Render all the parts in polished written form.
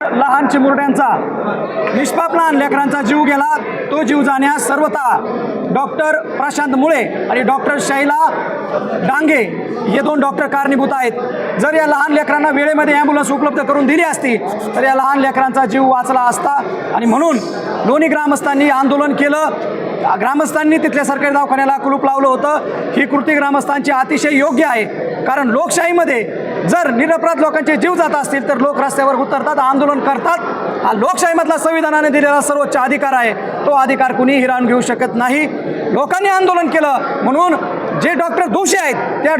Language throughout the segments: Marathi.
लहान चिमुरड्यांचा निष्पाप लहान लेकरांचा जीव गेला। तो जीव जाण्यास सर्वतः डॉक्टर प्रशांत मुळे आणि डॉक्टर शैला डांगे हे दोन डॉक्टर कारणीभूत आहेत। जर या लहान लेकरांना वेळेमध्ये ॲम्ब्युलन्स उपलब्ध करून दिली असती तर या लहान लेकरांचा जीव वाचला असता। आणि म्हणून लोणी ग्रामस्थांनी आंदोलन केलं। ग्रामस्थांनी तिथल्या सरकारी दवाखान्याला कुलूप लावलं होतं। ही कृती ग्रामस्थांची अतिशय योग्य आहे, कारण लोकशाहीमध्ये जर निरपराध लोकांचे जीव जात असतील तर लोक रस्त्यावर उतरतात, आंदोलन करतात। हा लोकशाहीमधला संविधानाने दिलेला सर्वोच्च अधिकार आहे, तो अधिकार कुणी हिरावून घेऊ शकत नाही। लोकांनी आंदोलन केलं म्हणून जे डॉक्टर दोषी आहेत त्या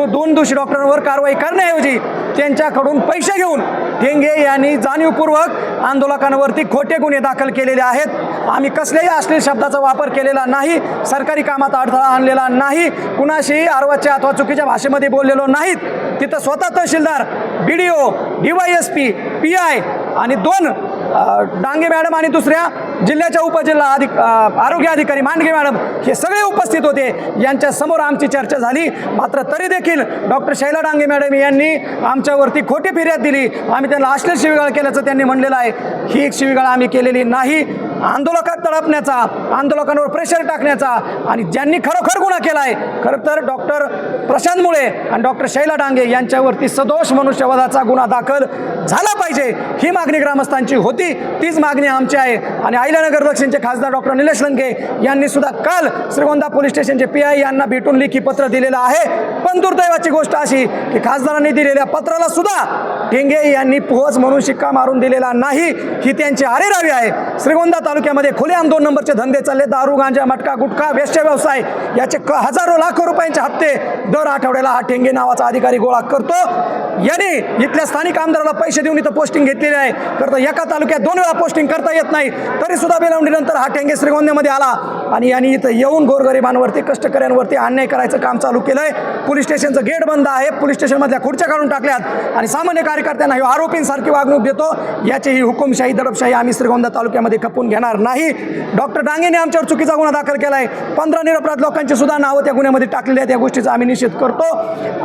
दोन दोषी डॉक्टरांवर कारवाई करण्याऐवजी त्यांच्याकडून पैसे घेऊन ठेंगे यांनी जाणीवपूर्वक आंदोलकांवरती खोटे गुन्हे दाखल केलेले आहेत। आम्ही कसल्याही अश्लील शब्दाचा वापर केलेला नाही, सरकारी कामात अडथळा आणलेला नाही, कुणाशीही आरवाच्या अथवा चुकीच्या भाषेमध्ये बोललेलो नाहीत। तिथं स्वतः तहसीलदार, BDO, DYSP, PI आणि दोन डांगे मॅडम आणि दुसऱ्या जिल्ह्याच्या उपजिल्हा आरोग्य अधिकारी मांडगे मॅडम हे सगळे उपस्थित होते। यांच्या समोर आमची चर्चा झाली, मात्र तरी देखील डॉक्टर शैला डांगे मॅडम यांनी आमच्यावरती खोटी फिर्याद दिली। आम्ही त्यांना अश्लील शिवीगाळ केल्याचं त्यांनी म्हणलेलं आहे। ही एक शिवीगाळ आम्ही केलेली नाही। आंदोलकात तडपण्याचा, आंदोलकांवर प्रेशर टाकण्याचा आणि ज्यांनी खरोखर गुन्हा केला आहे खरं तर डॉक्टर प्रशांत मुळे आणि डॉक्टर शैला डांगे यांच्यावरती सदोष मनुष्यवधाचा गुन्हा दाखल झाला पाहिजे, ही मागणी ग्रामस्थांची होती। तीच मागणी आमची आहे। आणि अहिल्यानगर दक्षिणचे खासदार डॉक्टर निलेश लंके यांनी सुद्धा काल श्रीगोंदा पोलीस स्टेशनचे PI यांना भेटून लेखी पत्र दिलेलं आहे। पण दुर्दैवाची गोष्ट अशी की खासदारांनी दिलेल्या पत्राला सुद्धा ठेंगे यांनी पोहोच म्हणून शिक्का मारून दिलेला नाही। ही त्यांची आरेरावी आहे। श्रीगोंदा तालुक्यामध्ये खुलेआम 2 नंबरचे धंदे चालले, दारू, गांजा, मटका, गुटखा, वेश्या व्यवसाय याचे हजारो लाखो रुपयांचे हप्ते दर आठवड्याला हा ठेंगे नावाचा अधिकारी गोळा करतो। याने इथल्या स्थानिक आमदाराला पैसे देऊन इथं पोस्टिंग घेतलेली आहे। करता एका तालुक्यात 2 वेळा पोस्टिंग करता येत नाही, तरी सुद्धा बेलवंडीनंतर हा ठेंगे श्रीगोंद्यामध्ये आला आणि यांनी इथं येऊन गोरगरिबांवरती, कष्टकऱ्यांवरती अन्याय करायचं काम चालू केलंय। पोलीस स्टेशनचं गेट बंद आहे, पोलीस स्टेशनमधल्या खुर्च्या काढून टाकल्यात आणि सामान्य कार्यकर्त्यांना हे आरोपींसारखी वागणूक देतो। याची ही हुकुमशाही, दडपशाही आम्ही श्रीगोंदा तालुक्यामध्ये खपून घेणार नाही। डॉक्टर डांगेने आमच्यावर चुकीचा गुन्हा दाखल केला आहे। 15 निरपराध लोकांची सुद्धा नावं त्या गुन्ह्यामध्ये टाकलेली आहेत। या गोष्टीचा आम्ही निषेध करतो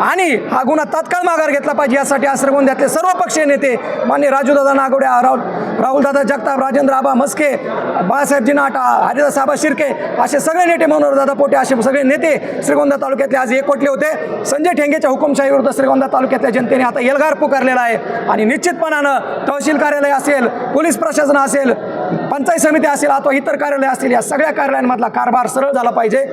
आणि हा गुन्हा तात्काळ माघार घेतला पाहिजे। यासाठी आज श्रीगोंद्यातले सर्व पक्षीय नेते माननीय राजूदादा नागोडे, राहुलदादा जगताप, राजेंद्र आबा मस्के, बाळासाहेब जिनाटा, हरिदास आबा शिर्के असे सगळे नेते, मनोहरदादा पोटे असे सगळे नेते श्रीगोंदा तालुक्यातले आज एकवटले होते। संजय ठेंगेच्या हुकुमशाही विरुद्ध श्रीगोंदा तालुक्यातल्या जनतेने आता एल्गार पुकारलेला आहे आणि निश्चितपणानं तहसील कार्यालय असेल, पोलीस प्रशासन असेल, पंचायत समिती असेल अथवा इतर कार्यालय असतील, या सगळ्या कार्यालयांमधला कारभार सरळ झाला पाहिजे।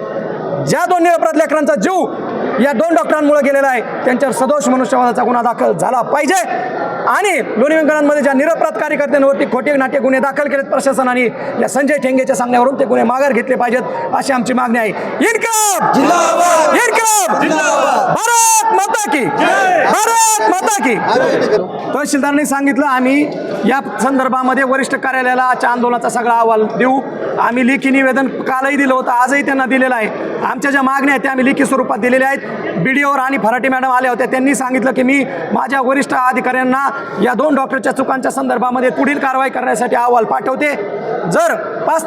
ज्या 2 निरपराध लेकरांचा जीव या 2 डॉक्टरांमुळे गेलेला आहे त्यांच्यावर सदोष मनुष्यवधाचा गुन्हा दाखल झाला पाहिजे। आणि लोणी व्यंकरांमध्ये ज्या निरपराध कार्यकर्त्यांवरती खोटे नाटे गुन्हे दाखल केलेत प्रशासनाने, या संजय ठेंगेच्या सांगण्यावरून ते गुन्हे माघार घेतले पाहिजेत, अशी आमची मागणी आहे। इन्कलाब जिंदाबाद, इन्कलाब जिंदाबाद, भारत माता की जय, भारत माता की। तहसीलदारांनी सांगितलं आम्ही या संदर्भामध्ये वरिष्ठ कार्यालयाला आजच्या आंदोलनाचा सगळा अहवाल देऊ। आम्ही लेखी निवेदन कालही दिलं होतं, आजही त्यांना दिलेलं आहे। आमच्या ज्या मागण्या आहेत त्या आम्ही लेखी स्वरूपात दिलेल्या आहेत। BDO आणि फराटे मॅडम आल्या होत्या, त्यांनी सांगितलं की मी माझ्या वरिष्ठ अधिकाऱ्यांना या 2 डॉक्टरच्या चुकांच्या संदर्भामध्ये पुढील कारवाई करण्यासाठी अहवाल पाठवते। जर 5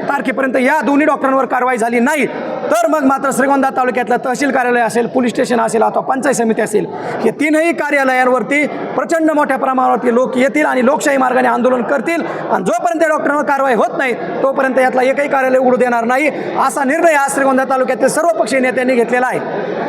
तारखेपर्यंत या दोन्ही डॉक्टरांवर कारवाई झाली नाही तर मग मात्र श्रीगोंदा तालुक्यातलं तहसील कार्यालय असेल, पोलीस स्टेशन असेल अथवा पंचायत समिती असेल, हे 3ही कार्यालयांवरती प्रचंड मोठ्या प्रमाणावरती लोक येतील आणि लोकशाही मार्गाने आंदोलन करतील। आणि जोपर्यंत डॉक्टरांवर कारवाई होत नाही तोपर्यंत यातला एकही कार्यालय उघडू देणार नाही, असा निर्णय आज श्रीगोंदा तालुक्यातील सर्व पक्षीय नेत्यांनी घेतलेला आहे।